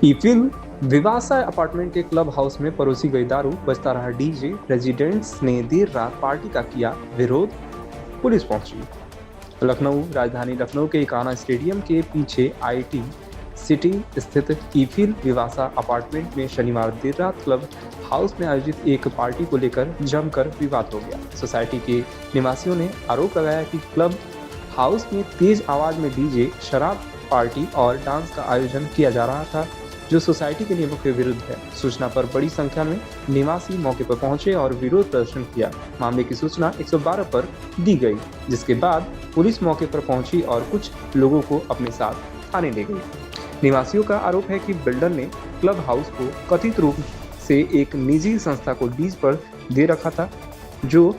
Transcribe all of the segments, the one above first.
Eiffel विवासा apartment के club house में परोसी गई दारू, बजता रहा डीजे। रेजिडेंट्स ने देर रात पार्टी का किया विरोध, पुलिस पहुंची। लखनऊ राजधानी लखनऊ के इकाना स्टेडियम के पीछे आईटी सिटी स्थित ईफिल विवासा अपार्टमेंट में शनिवार देर रात क्लब हाउस में आयोजित एक पार्टी को लेकर जमकर विवाद हो गया। सोसाइटी के निवासियों ने आरोप लगाया कि क्लब हाउस में तेज आवाज में डीजे, शराब पार्टी और डांस का आयोजन किया जा रहा था, जो सोसाइटी के नियमों के विरुद्ध है। सूचना पर बड़ी संख्या में निवासी मौके पर पहुंचे और विरोध प्रदर्शन किया। मामले की सूचना 112 पर दी गई, जिसके बाद पुलिस मौके पर पहुंची और कुछ लोगों को अपने साथ थाने ले गई। निवासियों का आरोप है कि बिल्डर ने क्लब हाउस को कथित रूप से एक निजी संस्था को लीज पर दे रखा था, जो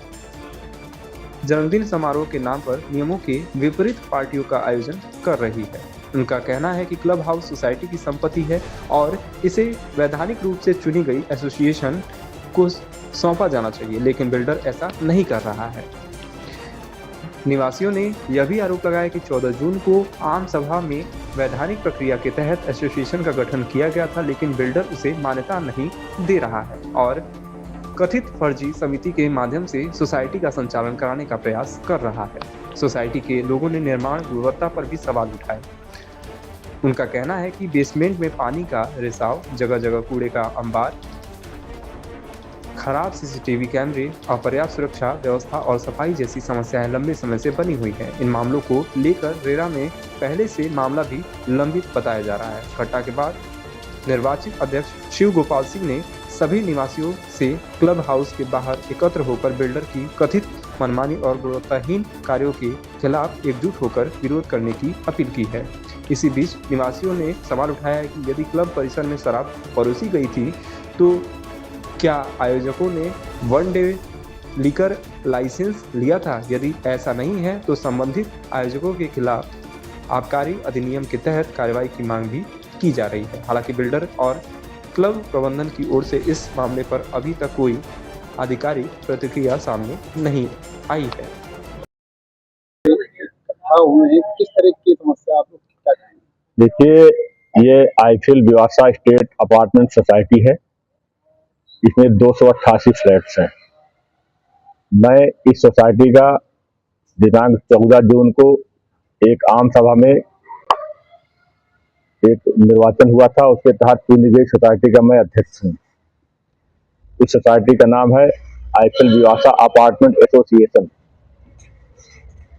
जन्मदिन समारोह के नाम पर नियमों के विपरीत पार्टियों का आयोजन कर रही है। उनका कहना है कि क्लब हाउस सोसाइटी की संपत्ति है और इसे वैधानिक रूप से चुनी गई एसोसिएशन को सौंपा जाना चाहिए, लेकिन बिल्डर ऐसा नहीं कर रहा है। निवासियों ने यह भी आरोप लगाया कि 14 जून को आम सभा में वैधानिक प्रक्रिया के तहत एसोसिएशन का गठन किया गया था, लेकिन बिल्डर उसे मान्यता नहीं दे रहा है और कथित फर्जी समिति के माध्यम से सोसाइटी का संचालन कराने का प्रयास कर रहा है। सोसाइटी के लोगों ने निर्माण गुणवत्ता पर भी सवाल उठाए। उनका कहना है कि बेसमेंट में पानी का रिसाव, जगह जगह कूड़े का अंबार, खराब सीसीटीवी कैमरे, अपर्याप्त सुरक्षा व्यवस्था और सफाई जैसी समस्याएं लंबे समय से बनी हुई हैं। इन मामलों को लेकर रेरा में पहले से मामला भी लंबित बताया जा रहा है। घटना के बाद निर्वाचित अध्यक्ष शिव गोपाल सिंह ने सभी निवासियों से क्लब हाउस के बाहर एकत्र होकर बिल्डर की कथित मनमानी और गुणवत्ताहीन कार्यों के खिलाफ एकजुट होकर विरोध करने की अपील की है। इसी बीच निवासियों ने सवाल उठाया है कि यदि क्लब परिसर में शराब परोसी गई थी, तो क्या आयोजकों ने वन डे लीकर लाइसेंस लिया था? यदि ऐसा नहीं है तो संबंधित आयोजकों के खिलाफ आबकारी अधिनियम के तहत कार्रवाई की मांग भी की जा रही है। हालांकि बिल्डर और क्लब प्रबंधन की ओर से इस मामले पर अभी तक कोई आधिकारिक प्रतिक्रिया सामने नहीं आई है। किस तरह की समस्या आप लोग क्या कहेंगे? देखिए, ये आईफिल विवासा स्टेट अपार्टमेंट सोसाइटी है। इसमें 288 फ्लैट्स हैं। मैं इस सोसाइटी का दिनांक 14 जून को एक आम सभा में एक निर्वाचन हुआ था, उसके तहत चुनी गई सोसाइटी का मैं अध्यक्ष हूँ। इस सोसाइटी का नाम है आईफिल विवासा अपार्टमेंट एसोसिएशन।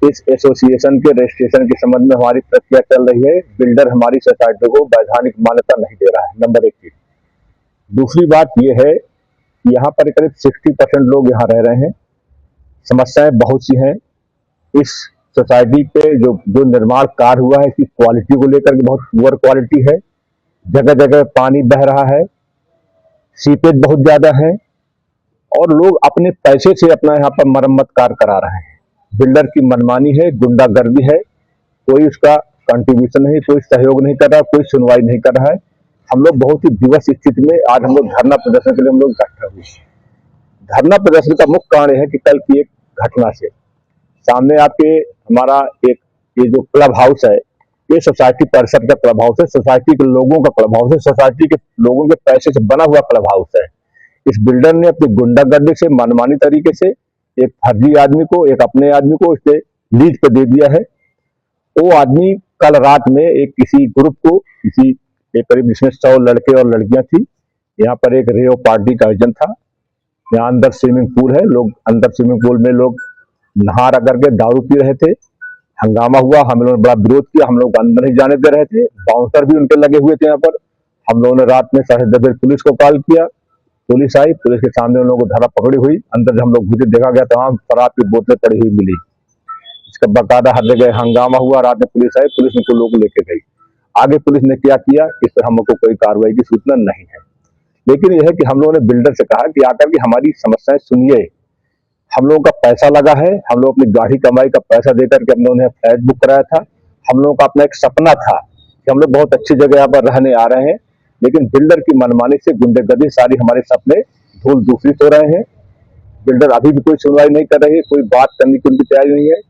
इस एसोसिएशन के रजिस्ट्रेशन के संबंध में हमारी प्रक्रिया चल रही है। बिल्डर हमारी सोसाइटी को वैधानिक मान्यता नहीं दे रहा है, नंबर 1 चीज। दूसरी बात यह है कि यहाँ पर करीब 60% लोग यहाँ रह रहे हैं। समस्याएं बहुत सी हैं। इस सोसाइटी पे जो निर्माण कार्य हुआ है, इसकी क्वालिटी को लेकर के बहुत पुअर क्वालिटी है। जगह जगह पानी बह रहा है, सीपेज बहुत ज्यादा है और लोग अपने पैसे से अपना यहाँ पर मरम्मत कार्य करा रहे हैं। बिल्डर की मनमानी है, गुंडागर्दी है, कोई उसका कंट्रीब्यूशन नहीं, कोई सहयोग नहीं कर रहा, कोई सुनवाई नहीं कर रहा है। हम लोग बहुत ही विवश स्थिति में आज हम लोग धरना प्रदर्शन के लिए हम लोग इकट्ठा हुए। धरना प्रदर्शन का मुख्य कारण है कि कल की एक घटना से सामने आपके हमारा एक ये जो क्लब हाउस है, ये सोसाइटी परिषद का क्लब हाउस है, सोसाइटी के लोगों का क्लब हाउस है, सोसाइटी के लोगों के पैसे से बना हुआ क्लब हाउस है। इस बिल्डर ने अपनी गुंडागर्दी से, मनमानी तरीके से एक फर्जी आदमी को, एक अपने आदमी को इसे लीज पे दे दिया है। वो आदमी कल रात में एक किसी ग्रुप को, किसी एक करीब जिसमें 100 लड़के और लड़कियां थी, यहाँ पर एक रेव पार्टी का आयोजन था। यहाँ अंदर स्विमिंग पूल है, लोग अंदर स्विमिंग पूल में लोग नहा करके दारू पी रहे थे। हंगामा हुआ, हम लोगों ने बड़ा विरोध किया, हम लोग अंदर नहीं जाने दे रहे थे। बाउंसर भी उनके लगे हुए थे यहाँ पर। हम लोगों ने रात में 10:30 बजे पुलिस को कॉल किया, पुलिस आई, पुलिस के सामने उन लोगों को धरा पकड़ी हुई। अंदर जब हम लोग घुसे, देखा गया तमाम शराब की बोतलें पड़ी हुई मिली। इसका बकायदा हर जगह हंगामा हुआ। रात में पुलिस आई, पुलिस उनको लोग लेके गई। आगे पुलिस ने क्या किया, इस पर हम लोग को कोई कार्रवाई की सूचना नहीं है। लेकिन यह है कि हम लोगों ने बिल्डर से कहा कि आकर के हमारी समस्याएं सुनिए। हम लोगों का पैसा लगा है, हम लोग अपनी गाड़ी कमाई का पैसा देकर के हम लोगों ने फ्लैट बुक कराया था। हम लोगों का अपना एक सपना था कि हम लोग बहुत अच्छी जगह यहाँ पर रहने आ रहे हैं, लेकिन बिल्डर की मनमानी से, गुंडागर्दी सारी हमारे सपने धूल दूषित हो रहे हैं। बिल्डर अभी भी कोई सुनवाई नहीं कर रही है, कोई बात करने की उनकी तैयारी नहीं है।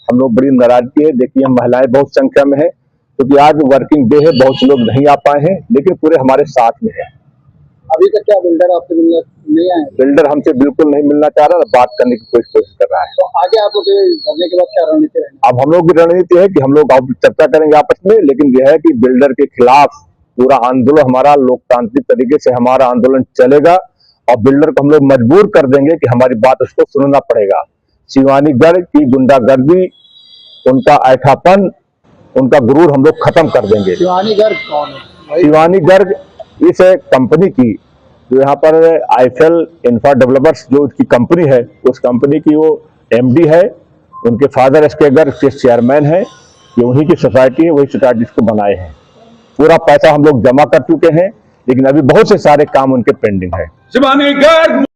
हम लोग बड़ी नाराजगी है। देखिए, हम महिलाएं बहुत संख्या में है, क्योंकि आज वर्किंग डे है, बहुत से लोग नहीं आ पाए हैं, लेकिन पूरे हमारे साथ में है। अभी तक क्या बिल्डर आपसे मिलने नहीं आए? बिल्डर हमसे बिल्कुल नहीं मिलना चाह रहा, बात करने की कोशिश कर रहा है। तो आगे आप लोग के धरने के बाद क्या रणनीति रहेगी? अब हम लोग की रणनीति है कि हम लोग अब चर्चा करेंगे आपस में, लेकिन यह है कि बिल्डर के खिलाफ पूरा आंदोलन हमारा लोकतांत्रिक तरीके से हमारा आंदोलन चलेगा और बिल्डर को हम लोग मजबूर कर देंगे कि हमारी बात उसको सुनना पड़ेगा। शिवानीगढ़ की गुंडागर्दी, उनका ऐठापन, उनका गुरूर हम लोग खत्म कर देंगे। शिवानीगढ़ कौन है? शिवानीगढ़ इस कंपनी की जो यहाँ पर आईफेल इंफ्रा डेवलपर्स जो उसकी कंपनी है, उस कंपनी की वो एमडी है, उनके फादर इसके घर के चेयरमैन है, ये उन्हीं की सोसाइटी है, वही सोसाइटी इसको बनाए हैं। पूरा पैसा हम लोग जमा कर चुके हैं, लेकिन अभी बहुत से सारे काम उनके पेंडिंग है।